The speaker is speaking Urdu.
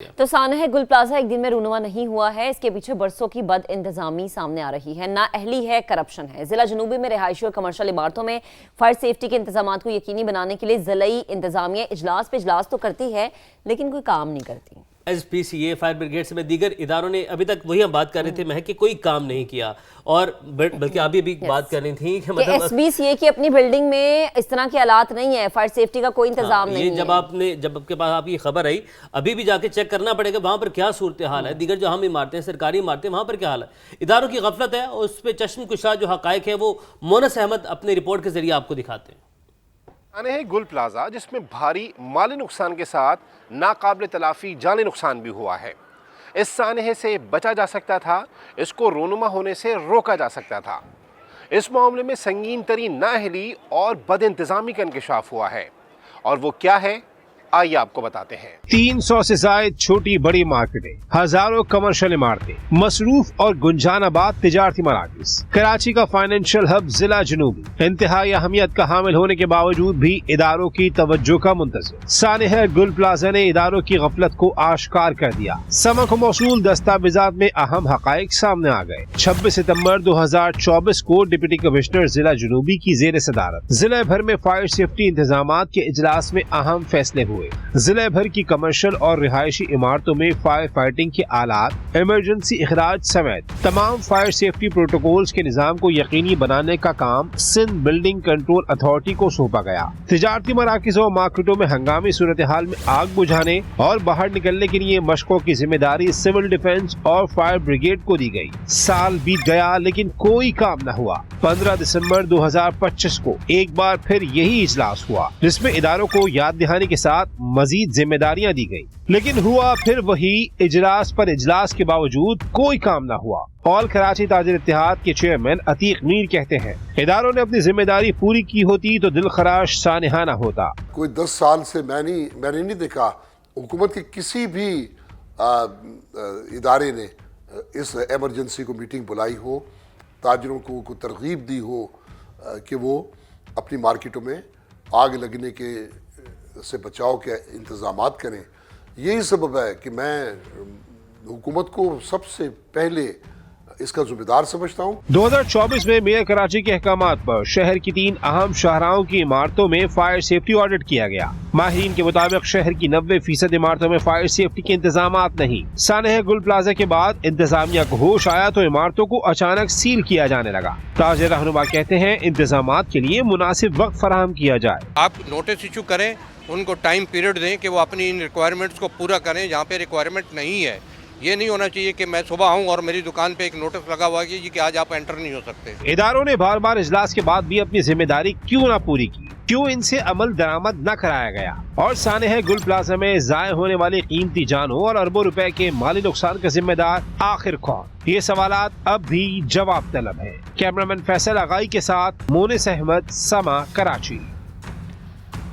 تو سانحہ گل پلازہ ایک دن میں رونما نہیں ہوا ہے، اس کے پیچھے برسوں کی بد انتظامی سامنے آ رہی ہے، نااہلی ہے، کرپشن ہے۔ ضلع جنوبی میں رہائشی اور کمرشل عمارتوں میں فائر سیفٹی کے انتظامات کو یقینی بنانے کے لیے ضلعی انتظامیہ اجلاس پہ اجلاس تو کرتی ہے لیکن کوئی کام نہیں کرتی۔ ایس پی سی اے، فائر بریگیڈ سے میں دیگر اداروں نے ابھی تک وہی ہم بات کر رہے تھے مہک کہ کوئی کام نہیں کیا، اور بلکہ آپ بھی بات کر رہی تھیں کہ مطلب ایس بی سی اے کی اپنی بلڈنگ میں اس طرح کے حالات نہیں ہے، فائر سیفٹی کا کوئی انتظام نہیں ہے۔ جب آپ کے پاس آپ کی خبر آئی، ابھی بھی جا کے چیک کرنا پڑے گا وہاں پر کیا صورتحال ہے، دیگر جو ہم عمارتیں سرکاری عمارتیں وہاں پر کیا حال ہے۔ اداروں کی غفلت ہے اور اس پہ چشم کشا جو حقائق ہے وہ مونس احمد اپنے رپورٹ کے ذریعے آپ کو دکھاتے ہیں۔ سانحہ گل پلازہ جس میں بھاری مالی نقصان کے ساتھ ناقابل تلافی جانی نقصان بھی ہوا ہے، اس سانحے سے بچا جا سکتا تھا، اس کو رونما ہونے سے روکا جا سکتا تھا۔ اس معاملے میں سنگین ترین نااہلی اور بد انتظامی کا انکشاف ہوا ہے، اور وہ کیا ہے آئیے آپ کو بتاتے ہیں۔ 300 سے زائد چھوٹی بڑی مارکیٹیں، ہزاروں کمرشل عمارتیں، مصروف اور گنجان آباد تجارتی مراکز، کراچی کا فائنینشل ہب ضلع جنوبی انتہائی اہمیت کا حامل ہونے کے باوجود بھی اداروں کی توجہ کا منتظر۔ سانحہ گل پلازہ نے اداروں کی غفلت کو آشکار کر دیا۔ سما کو موصول دستاویزات میں اہم حقائق سامنے آ گئے۔ 26 ستمبر 2024 کو ڈپٹی کمشنر ضلع جنوبی کی زیر صدارت ضلع بھر میں فائر سیفٹی انتظامات کے اجلاس میں اہم فیصلے ہوئے۔ ضلع بھر کی کمرشل اور رہائشی عمارتوں میں فائر فائٹنگ کے آلات، ایمرجنسی اخراج سمیت تمام فائر سیفٹی پروٹوکولز کے نظام کو یقینی بنانے کا کام سندھ بلڈنگ کنٹرول اتھارٹی کو سونپا گیا۔ تجارتی مراکزوں اور مارکیٹوں میں ہنگامی صورتحال میں آگ بجھانے اور باہر نکلنے کے لیے مشقوں کی ذمہ داری سول ڈیفنس اور فائر بریگیڈ کو دی گئی۔ سال بیت گیا لیکن کوئی کام نہ ہوا۔ 15 دسمبر 2025 کو ایک بار پھر یہی اجلاس ہوا جس میں اداروں کو یاد دہانی کے ساتھ مزید ذمہ داریاں دی گئی، لیکن ہوا پھر وہی اجلاس پر اجلاس کے باوجود کوئی کام نہ ہوا۔ آل کراچی تاجر اتحاد کے چیئرمین عتیق میر کہتے ہیں اداروں نے اپنی ذمہ داری پوری کی ہوتی تو دل خراش سانحہ نہ ہوتا۔ کوئی 10 سال سے میں نے نہیں دیکھا حکومت کے کسی بھی ادارے نے اس ایمرجنسی کو میٹنگ بلائی ہو، تاجروں کو ترغیب دی ہو کہ وہ اپنی مارکیٹوں میں آگ لگنے کے سے بچاؤ کے انتظامات کریں۔ یہی سبب ہے کہ میں حکومت کو سب سے پہلے اس کا ذمہ دار سمجھتا ہوں۔ 2024 میں میئر کراچی کے احکامات پر شہر کی 3 اہم شاہراہوں کی عمارتوں میں فائر سیفٹی آڈٹ کیا گیا۔ ماہرین کے مطابق شہر کی 90% عمارتوں میں فائر سیفٹی کے انتظامات نہیں۔ سانحہ گل پلازہ کے بعد انتظامیہ کو ہوش آیا تو عمارتوں کو اچانک سیل کیا جانے لگا۔ تاجر رہنما کہتے ہیں انتظامات کے لیے مناسب وقت فراہم کیا جائے۔ آپ نوٹس ایشو کریں، ان کو ٹائم پیریڈ دیں کہ وہ اپنی ان ریکوائرمنٹس کو پورا کریں جہاں پہ ریکوائرمنٹ نہیں ہے۔ یہ نہیں ہونا چاہیے کہ میں صبح آؤں اور میری دکان پہ ایک نوٹس لگا ہوا ہے کہ آج آپ انٹر نہیں ہو سکتے۔ اداروں نے بار بار اجلاس کے بعد بھی اپنی ذمہ داری کیوں نہ پوری کی؟ کیوں ان سے عمل درآمد نہ کرایا گیا؟ اور سانحہ گل پلازہ میں ضائع ہونے والی قیمتی جانوں اور اربوں روپے کے مالی نقصان کا ذمہ دار آخر کون؟ یہ سوالات اب بھی جواب طلب ہیں۔ کیمرامین فیصل آغائی کے ساتھ مونس احمد، سما، کراچی۔